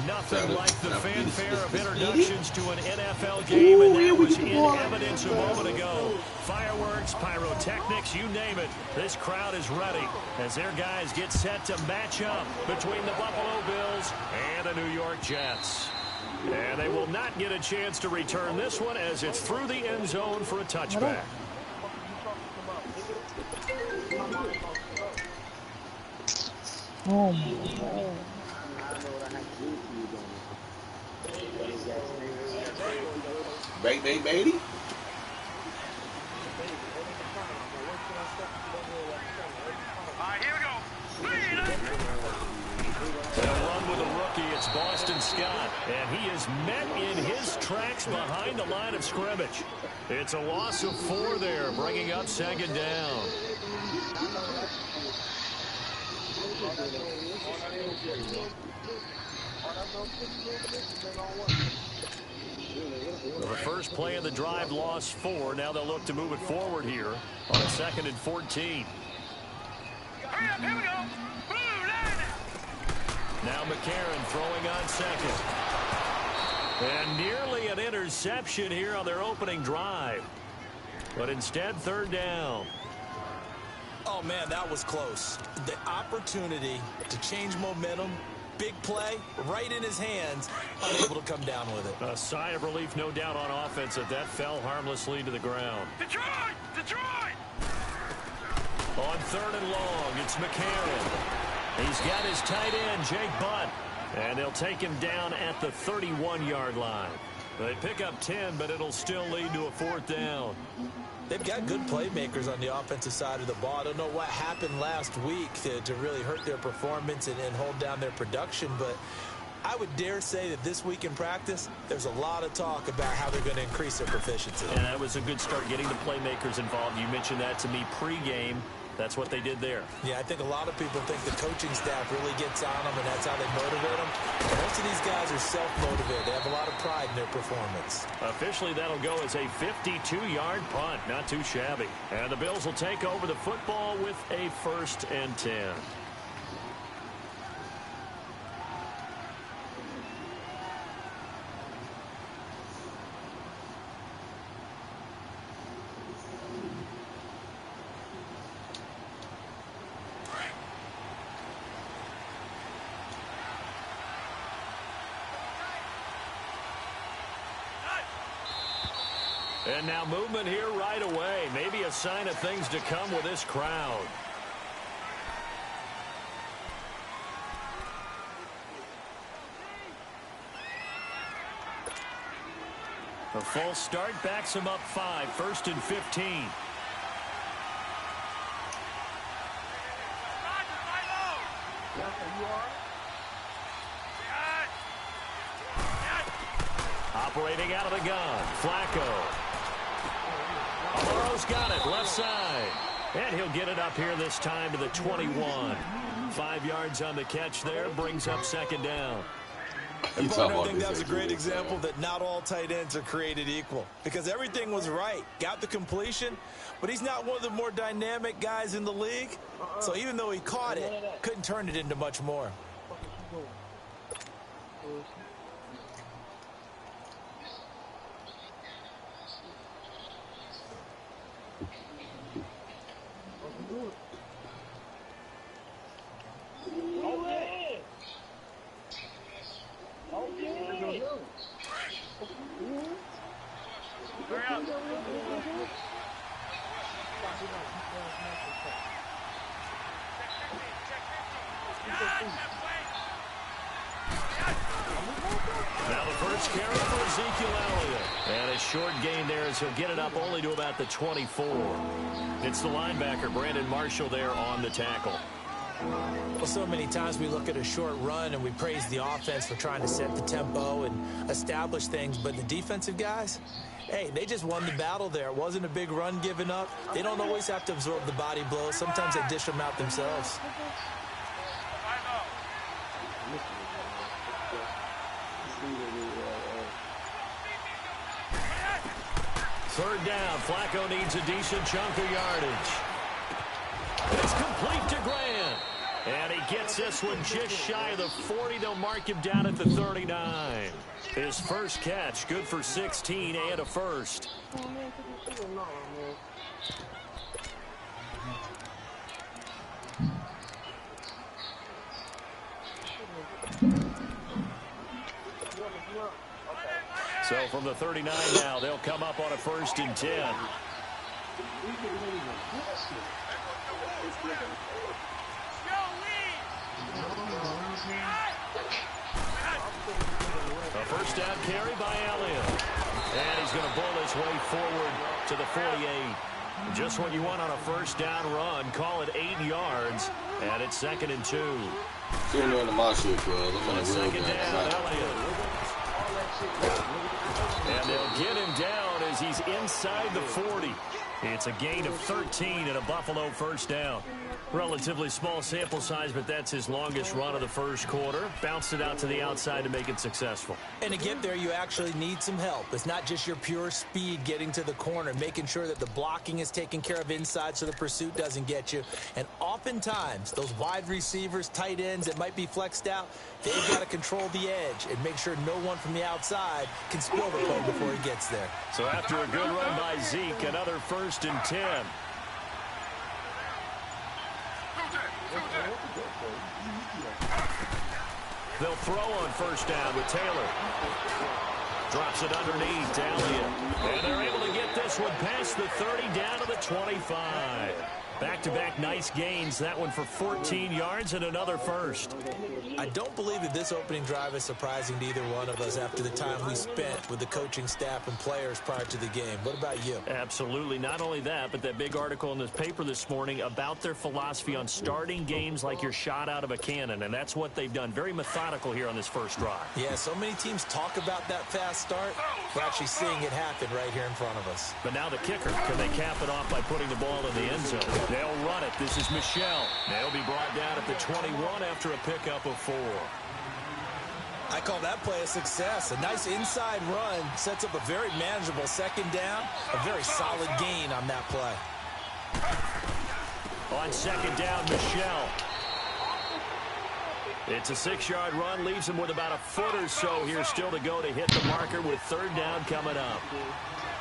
Nothing like the fanfare of introductions to an NFL game, and that was in evidence a moment ago. Fireworks, pyrotechnics, you name it. This crowd is ready as their guys get set to match up between the Buffalo Bills and the New York Jets. And they will not get a chance to return this one as it's through the end zone for a touchback. Oh my God. Baby. Here we go. They'll run with a rookie. It's Boston Scott, and he is met in his tracks behind the line of scrimmage. It's a loss of 4 there, bringing up second down. Well, the first play of the drive lost 4. Now they'll look to move it forward here on 2nd and 14. Hurry up, here we go. Now McCarron throwing on second. And nearly an interception here on their opening drive. But instead, 3rd down. Oh, man, that was close. The opportunity to change momentum, big play, right in his hands, unable to come down with it. A sigh of relief, no doubt, on offense that fell harmlessly to the ground. Detroit! On 3rd and long, it's McCarron. He's got his tight end, Jake Butt, and they'll take him down at the 31-yard line. They pick up 10, but it'll still lead to a 4th down. They've got good playmakers on the offensive side of the ball. I don't know what happened last week to really hurt their performance and hold down their production, but I would dare say that this week in practice, there's a lot of talk about how they're going to increase their proficiency. And that was a good start, getting the playmakers involved. You mentioned that to me pregame. That's what they did there. Yeah, I think a lot of people think the coaching staff really gets on them, and that's how they motivate them. Most of these guys are self-motivated. They have a lot of pride in their performance. Officially, that'll go as a 52-yard punt. Not too shabby. And the Bills will take over the football with a 1st and 10. And now movement here right away. Maybe a sign of things to come with this crowd. A false start backs him up 5. 1st and 15. Operating out of the gun, Flacco. Amoro's got it, left side. And he'll get it up here this time to the 21. 5 yards on the catch there, brings up 2nd down. And I think that was a great example that not all tight ends are created equal, because everything was right. Got the completion, but he's not one of the more dynamic guys in the league. So even though he caught it, couldn't turn it into much more. Now the first carry for Ezekiel Elliott. And a short gain there as he'll get it up only to about the 24. It's the linebacker, Brandon Marshall, there on the tackle. Well, so many times we look at a short run and we praise the offense for trying to set the tempo and establish things, but the defensive guys, hey, they just won the battle there. It wasn't a big run given up. They don't always have to absorb the body blows. Sometimes they dish them out themselves. Third down. Flacco needs a decent chunk of yardage. It's complete to Grant. And he gets this one just shy of the 40. They'll mark him down at the 39. His first catch, good for 16 and a first. So from the 39 now, they'll come up on a 1st and 10. A first down carry by Elliott. And he's going to bull his way forward to the 48. Just what you want on a first down run. Call it 8 yards. And it's 2nd and 2. Sitting there in the marshal club. I'm on a real Second down, Elliott. And they'll get him down as he's inside the 40. It's a gain of 13 and a Buffalo first down. Relatively small sample size, but that's his longest run of the first quarter. Bounced it out to the outside to make it successful. And to get there, you actually need some help. It's not just your pure speed getting to the corner, making sure that the blocking is taken care of inside so the pursuit doesn't get you. And oftentimes, those wide receivers, tight ends that might be flexed out, they've got to control the edge and make sure no one from the outside can spill the play before he gets there. So after a good run by Zeke, another 1st and 10. They'll throw on first down with Taylor. Drops it underneath to Elliott. And they're able to get this one past the 30 down to the 25. Back-to-back nice gains. That one for 14 yards and another first. I don't believe that this opening drive is surprising to either one of us after the time we spent with the coaching staff and players prior to the game. What about you? Absolutely. Not only that, but that big article in this paper this morning about their philosophy on starting games like you're shot out of a cannon, and that's what they've done. Very methodical here on this first drive. Yeah, so many teams talk about that fast start. We're actually seeing it happen right here in front of us. But now the kicker. Can they cap it off by putting the ball in the end zone? They'll run it. This is Michelle. They'll be brought down at the 21 after a pickup of 4. I call that play a success. A nice inside run sets up a very manageable 2nd down. A very solid gain on that play. On 2nd down, Michelle. It's a 6-yard run. Leaves him with about a foot or so here still to go to hit the marker with 3rd down coming up.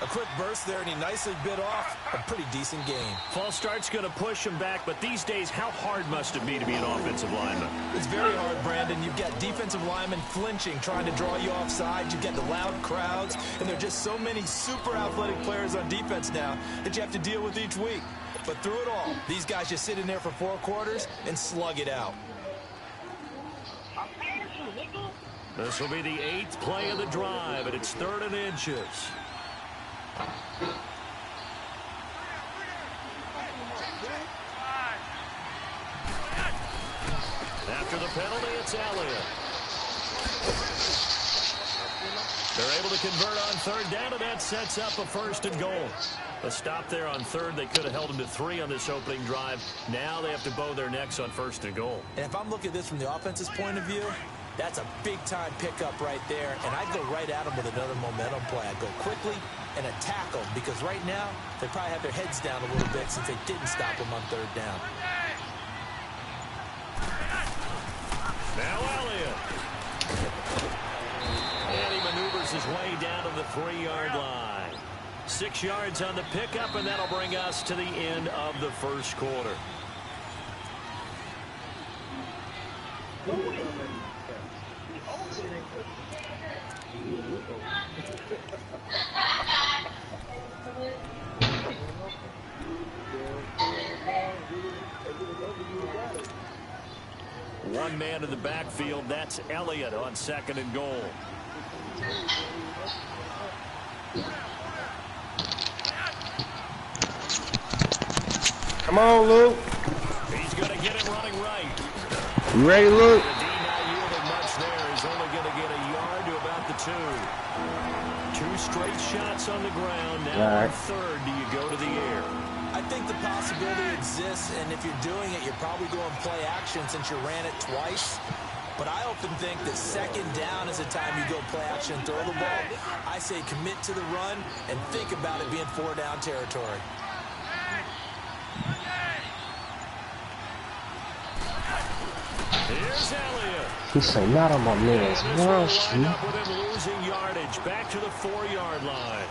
A quick burst there, and he nicely bit off a pretty decent gain. False start's going to push him back, but these days, how hard must it be to be an offensive lineman? It's very hard, Brandon. You've got defensive linemen flinching, trying to draw you offside. You've got the loud crowds, and there are just so many super athletic players on defense now that you have to deal with each week. But through it all, these guys just sit in there for 4 quarters and slug it out. This will be the 8th play of the drive, and it's 3rd and inches. After the penalty, it's Elliott. They're able to convert on 3rd down, and that sets up a 1st and goal. A stop there on 3rd. They could have held him to 3 on this opening drive. Now they have to bow their necks on 1st and goal. And if I'm looking at this from the offense's point of view, that's a big-time pickup right there, and I'd go right at him with another momentum play. I'd go quickly and attack them, because right now they probably have their heads down a little bit since they didn't stop him on 3rd down. Now Elliott. And he maneuvers his way down to the 3-yard line. 6 yards on the pickup, and that'll bring us to the end of the first quarter. One man in the backfield. That's Elliott on 2nd and goal. Come on, Luke. He's going to get it running right. You ready, Luke? The D not yielding much there. He's only going to get a yard to about the 2. 2 straight shots on the ground. Now on 3rd, do you go to the air? I think the possibility exists, and if you're doing it, you're probably going play action since you ran it twice. But I often think that 2nd down is the time you go play action and throw the ball. I say commit to the run and think about it being 4-down territory. He say, not on my man's mercy. Wind up with him losing yardage back to the 4-yard line.